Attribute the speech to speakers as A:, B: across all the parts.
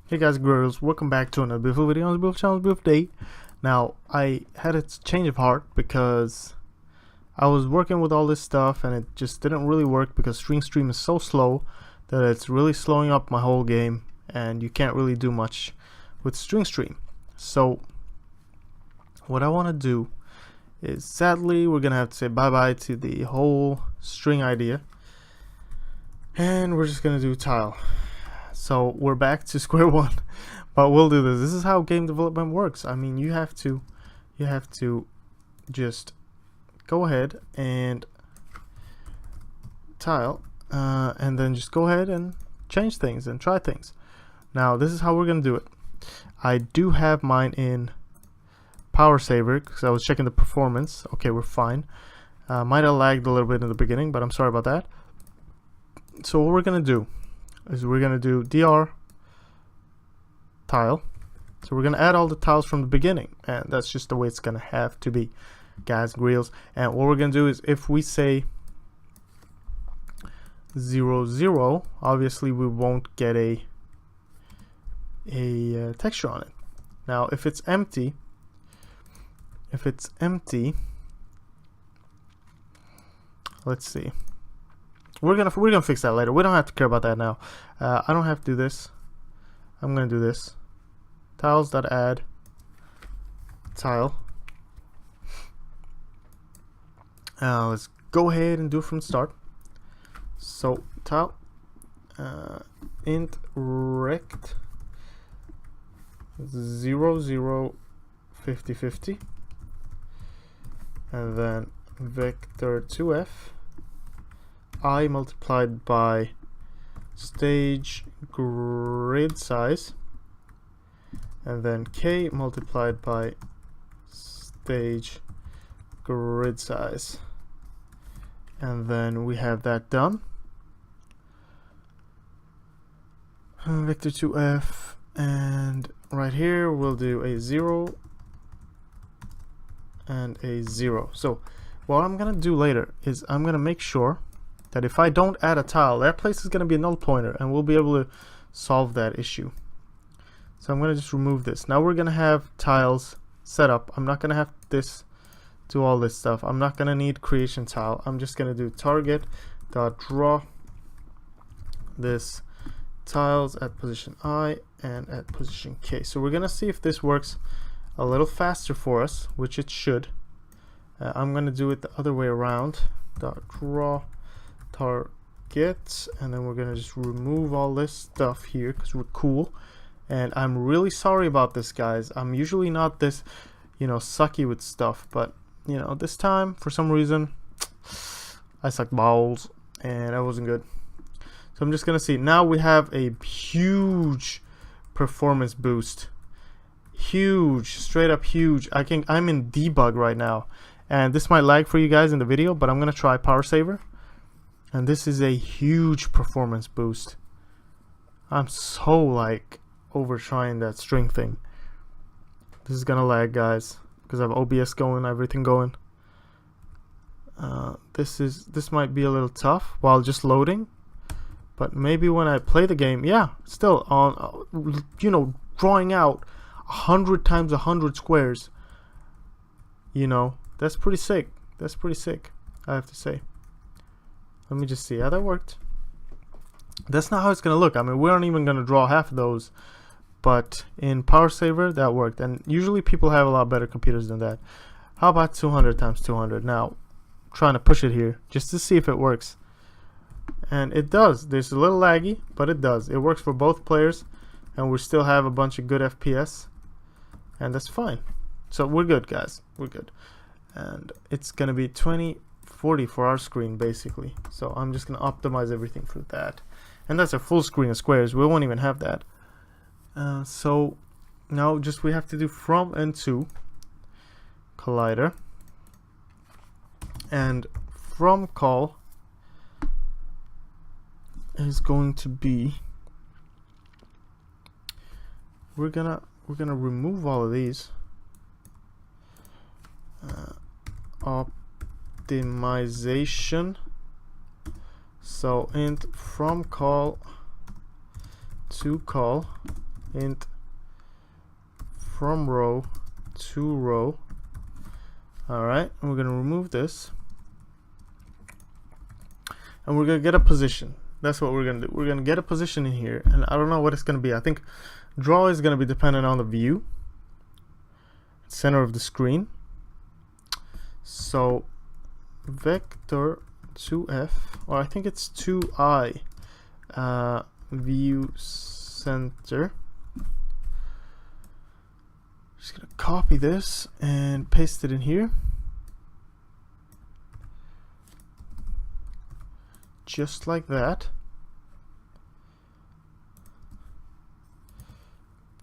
A: Hey guys, girls, welcome back to another beautiful video on the beautiful channel, beautiful day. Now, I had a change of heart because I was working with all this stuff and it just didn't really work because Stream is so slow that it's really slowing up my whole game and you can't really do much with Stream. So, what I want to do is, sadly, we're gonna have to say bye-bye to the whole string idea and we're just gonna do tile. So we're back to square one, but we'll do this. This is how game development works. I mean, you have to just go ahead and tile, and then just go ahead and change things and try things. Now, this is how we're gonna do it. I do have mine in power saver because I was checking the performance. Okay, we're fine. Might have lagged a little bit in the beginning, but I'm sorry about that. So what we're gonna do is we're gonna do dr tile. So we're gonna add all the tiles from the beginning, and that's just the way it's gonna have to be, guys and reels. And what we're gonna do is, if we say 0 0, obviously we won't get a texture on it. Now if it's empty, let's see. We're gonna fix that later. We don't have to care about that now. I don't have to do this. I'm gonna do this. Tiles.add tile. Let's go ahead and do it from the start. So tile int rect 0 0 50 50, and then vector 2f I multiplied by stage grid size, and then k multiplied by stage grid size, and then we have that done. Vector 2f, and right here we'll do a 0 and a 0. So what I'm gonna do later is I'm gonna make sure that if I don't add a tile, that place is going to be a null pointer, and we'll be able to solve that issue. So I'm going to just remove this. Now we're going to have tiles set up. I'm not going to have this do all this stuff. I'm not going to need creation tile. I'm just going to do target.draw this tiles at position I and at position K. So we're going to see if this works a little faster for us, which it should. I'm going to do it the other way around. .draw target, and then we're gonna just remove all this stuff here because we're cool. And I'm really sorry about this, guys. I'm usually not this, sucky with stuff, but this time for some reason I sucked balls and that wasn't good. So I'm just gonna see. Now we have a huge performance boost, huge, straight up huge. I'm in debug right now, and this might lag for you guys in the video, but I'm gonna try power saver. And this is a huge performance boost. I'm so over trying that string thing. This is gonna lag, guys, because I have OBS going, everything going. This might be a little tough while just loading, but maybe when I play the game, yeah, still on, drawing out 100 times 100 squares. That's pretty sick. That's pretty sick, I have to say. Let me just see how that worked. That's not how it's gonna look. I mean, we aren't even gonna draw half of those, but in power saver that worked, and usually people have a lot better computers than that. How about 200 times 200? Now, I'm trying to push it here just to see if it works, and it does. There's a little laggy, but it does. It works for both players, and we still have a bunch of good FPS, and that's fine. So we're good, guys. We're good, and it's gonna be 2040 for our screen basically. So I'm just gonna optimize everything for that, and that's a full screen of squares. We won't even have that. So now we have to do from and to collider, and from call is going to be, we're gonna remove all of these. Optimization. So int from call to call int from row to row. Alright, and we're going to remove this. And we're going to get a position. That's what we're going to do. We're going to get a position in here. And I don't know what it's going to be. I think draw is going to be dependent on the view. Center of the screen. So vector 2f, or I think it's 2i, view center. Just gonna copy this and paste it in here, just like that.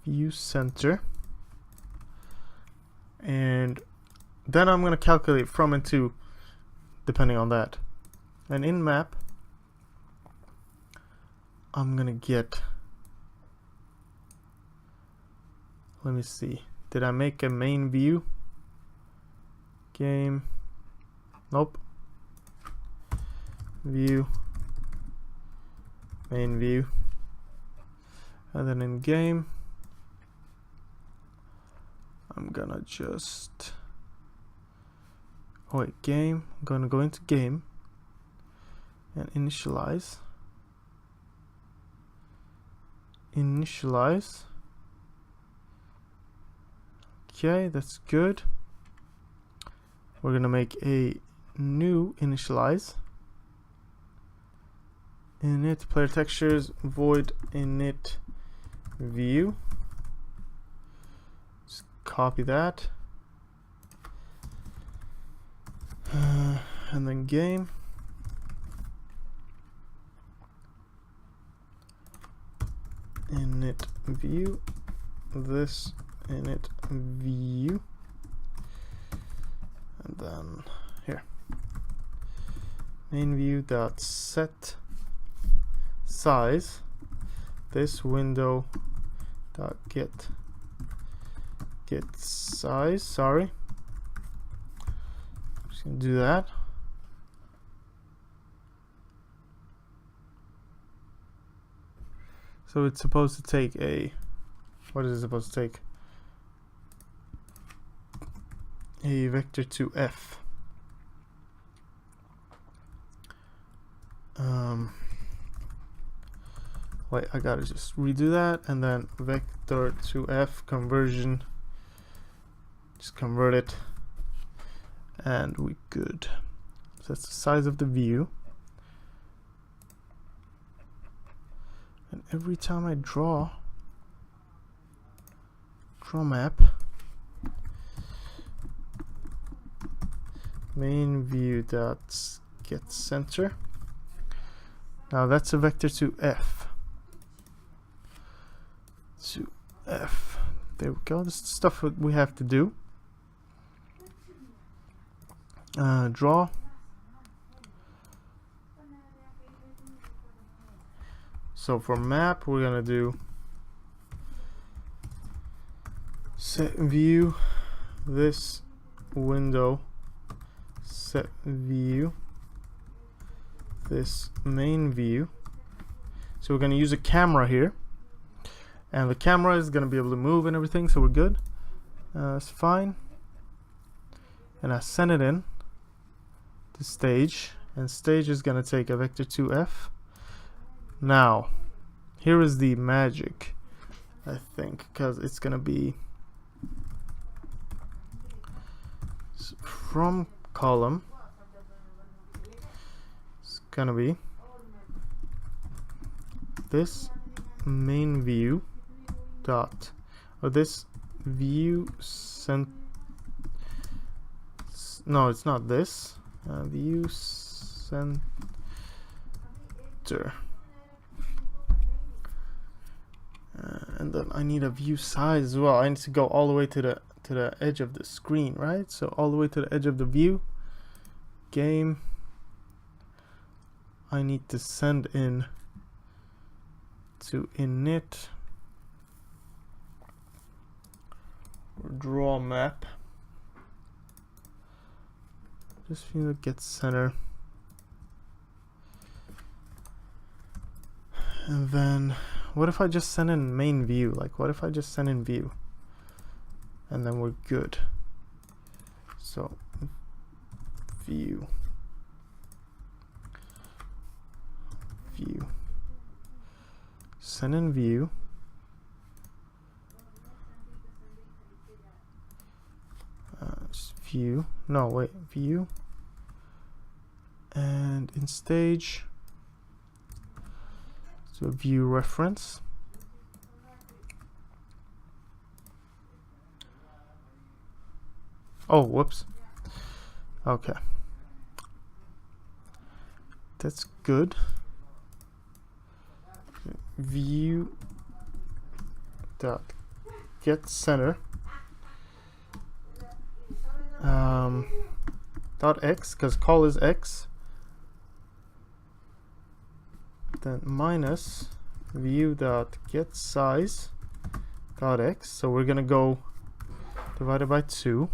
A: View center, and then I'm gonna calculate from and to depending on that. And in map, I'm gonna get, let me see, did I make a main view? Game, nope. View, main view, and then in game, I'm gonna just, oh wait, game, I'm gonna go into game and initialize. Okay, that's good. We're gonna make a new initialize. Init player textures void init view. Just copy that. And then game. Init view. This init view. And then here. Main view dot set size. This window dot get size. Sorry. Just gonna do that. So it's supposed to take a, what is it supposed to take? A vector to f. Wait, I gotta just redo that, and then vector to f conversion. Just convert it, and we good. So that's the size of the view. And every time I draw map, main view dot get center. Now that's a vector to f. To f. There we go. This is the stuff that we have to do. Draw. So for map, we're gonna do set view, this window, set view, this main view. So we're gonna use a camera here, and the camera is gonna be able to move and everything, so we're good. It's fine. And I send it in to stage, and stage is gonna take a vector 2f. Now, here is the magic, I think, because it's gonna be from column. It's gonna be this main view dot, or this view center. No, it's not this. View center. And then I need a view size as well. I need to go all the way to the edge of the screen, right? So all the way to the edge of the view. Game. I need to send in to init or draw map. Just feel it gets center. And then what if I just send in main view? Like, what if I just send in view? And then we're good. So, view. View. Send in view. View. No, wait. View. And in stage. So view reference. Oh, whoops. Okay. That's good. View dot get center dot x, because call is x, then minus view dot get size dot x. So we're gonna go divided by 2.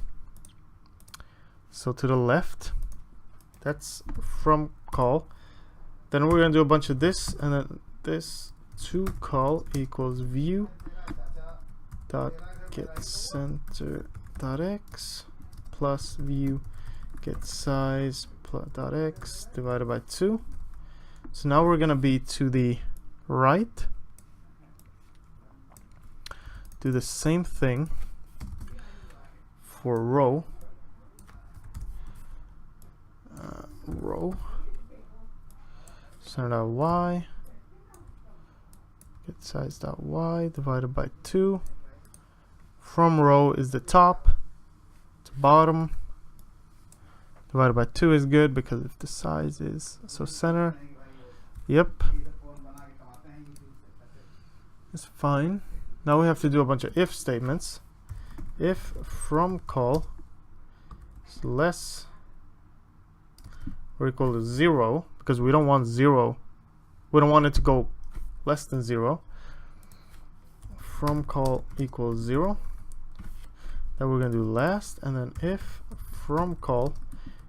A: So to the left, that's from call. Then we're gonna do a bunch of this, and then this to call equals view dot get center dot x plus view get size dot x divided by 2. So now we're gonna be to the right. Do the same thing for row. Row center dot y get size dot y divided by 2. From row is the top to bottom. Divided by 2 is good because if the size is so center. Yep, it's fine. Now we have to do a bunch of if statements. If from call is less or equal to 0, because we don't want 0, we don't want it to go less than 0. From call equals 0. That we're going to do last. And then if from call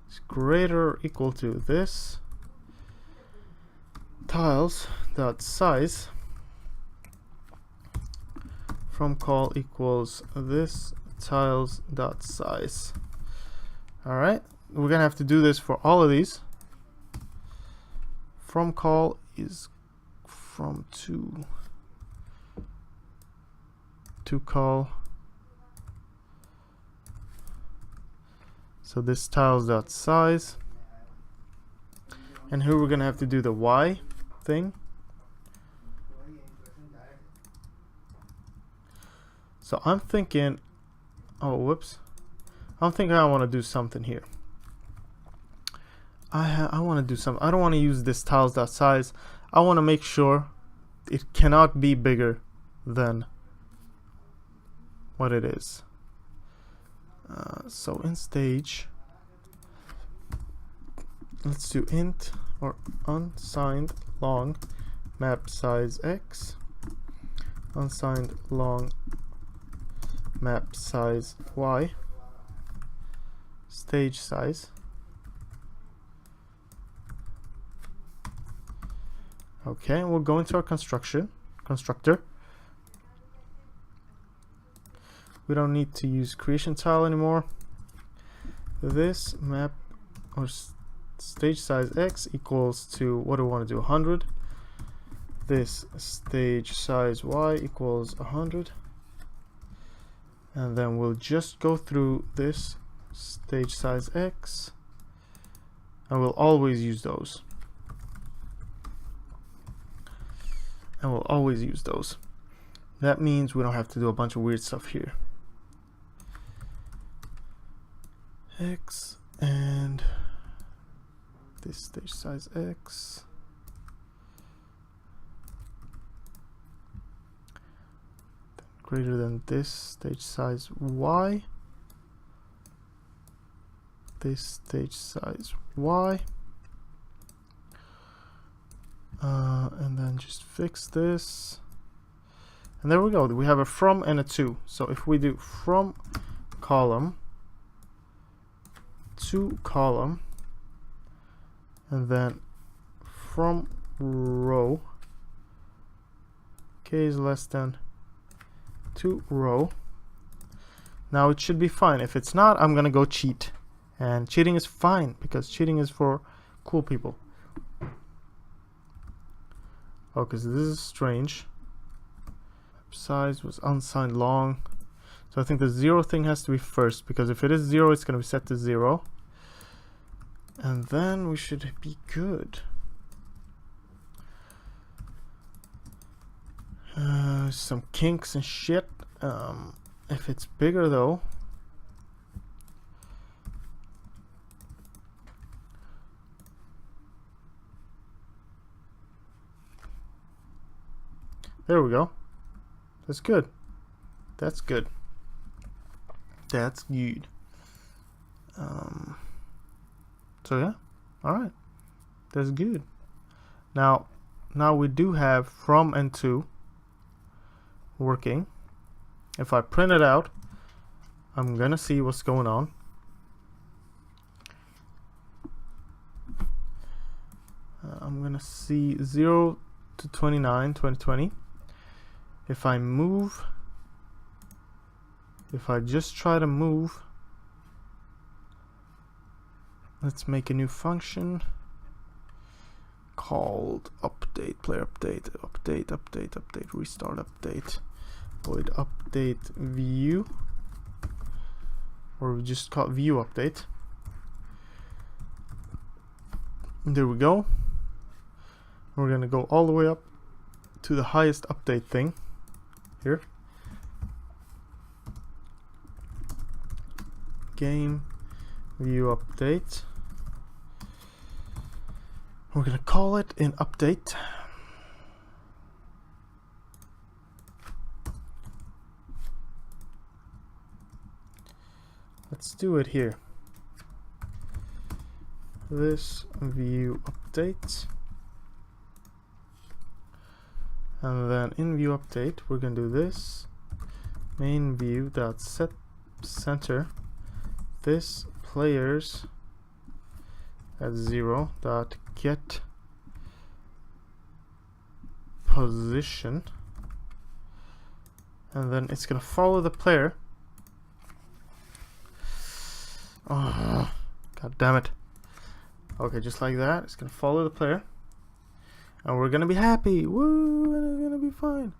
A: is greater or equal to this tiles dot size from call equals this tiles dot size. All right, we're gonna have to do this for all of these. From call is from to call. So this tiles dot size, and here we're gonna have to do the y thing. So I'm thinking, oh whoops, I'm thinking I want to do something here. I want to do something. I don't want to use this tiles dot size. I want to make sure it cannot be bigger than what it is. So in stage, let's do int or unsigned long map size x, unsigned long map size y, stage size. Okay, we'll go into our constructor. We don't need to use creation tile anymore. This map or stage size x equals to, what do we want to do, 100. This stage size y equals 100. And then we'll just go through this stage size x, and we'll always use those. That means we don't have to do a bunch of weird stuff here. X and this stage size x. Greater than this stage size y. This stage size y. And then just fix this. And there we go. We have a from and a to. So if we do from column to column, and then from row k is less than 2 row. Now it should be fine. If it's not, I'm gonna go cheat, and cheating is fine because cheating is for cool people. Oh, because this is strange. Size was unsigned long, so I think the 0 thing has to be first, because if it is 0, it's going to be set to 0, and then we should be good. Some kinks and shit. If it's bigger though, there we go. That's good. That's good. That's good. So yeah, all right. That's good. Now we do have from and to working. If I print it out, I'm gonna see what's going on. I'm gonna see 0 to 29, 2020. If I move, if I just try to move, let's make a new function called update, player update, update, restart update, void update view, or we just call it view update. There we go. We're gonna go all the way up to the highest update thing here. Game view update. We're gonna call it in update. Let's do it here. This view update. And then in view update, we're gonna do this main view dot set center this players at 0 dot get position, and then it's gonna follow the player. Oh, god damn it. Okay, just like that, it's gonna follow the player. And we're gonna be happy. Woo! And it's gonna be fine.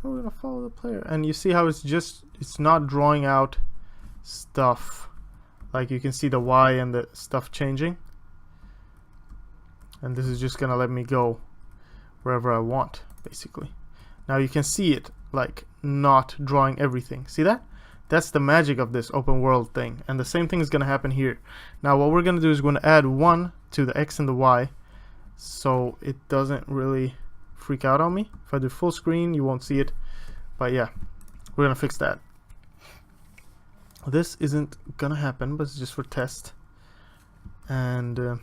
A: And we're gonna follow the player. And you see how it's not drawing out stuff. Like you can see the Y and the stuff changing. And this is just gonna let me go wherever I want, basically. Now you can see it like not drawing everything. See that? That's the magic of this open world thing. And the same thing is gonna happen here. Now what we're gonna do is we're gonna add 1 to the X and the Y, so it doesn't really freak out on me. If I do full screen, you won't see it, but yeah, we're gonna fix that. This isn't gonna happen, but it's just for test. And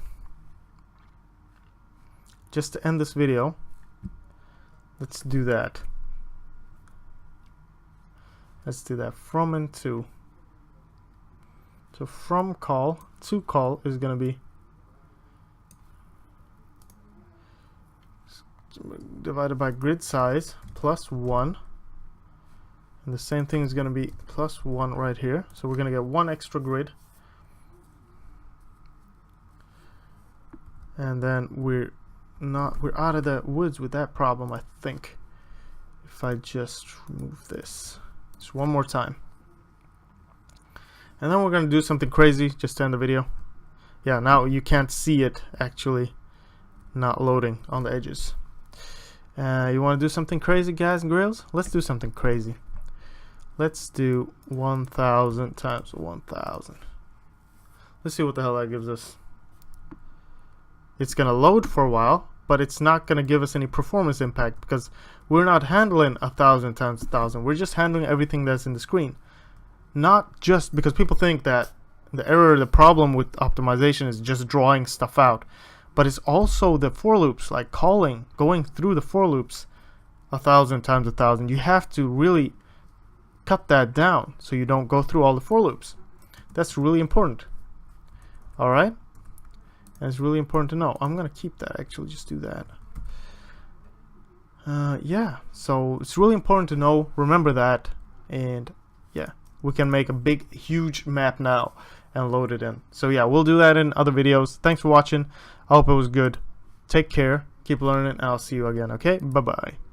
A: just to end this video, let's do that. Let's do that from and to. So from call to call is gonna be divided by grid size plus 1, and the same thing is going to be plus 1 right here, so we're going to get 1 extra grid, and then we're out of the woods with that problem, I think, if I just remove this just one more time. And then we're going to do something crazy just to end the video. Yeah, now you can't see it actually not loading on the edges. You want to do something crazy, guys and girls? Let's do something crazy. Let's do 1000 times 1000. Let's see what the hell that gives us. It's gonna load for a while, but it's not gonna give us any performance impact because we're not handling 1000 times 1000. We're just handling everything that's in the screen. Not just because people think that the problem with optimization is just drawing stuff out. But it's also the for loops, like going through the for loops 1000 times 1000. You have to really cut that down so you don't go through all the for loops. That's really important. Alright? And it's really important to know. I'm going to keep that, actually, just do that. yeah, so it's really important to know, remember that, and yeah, we can make a big huge map now and load it in. So yeah, we'll do that in other videos. Thanks for watching. I hope it was good. Take care, keep learning, and I'll see you again. Okay, bye bye.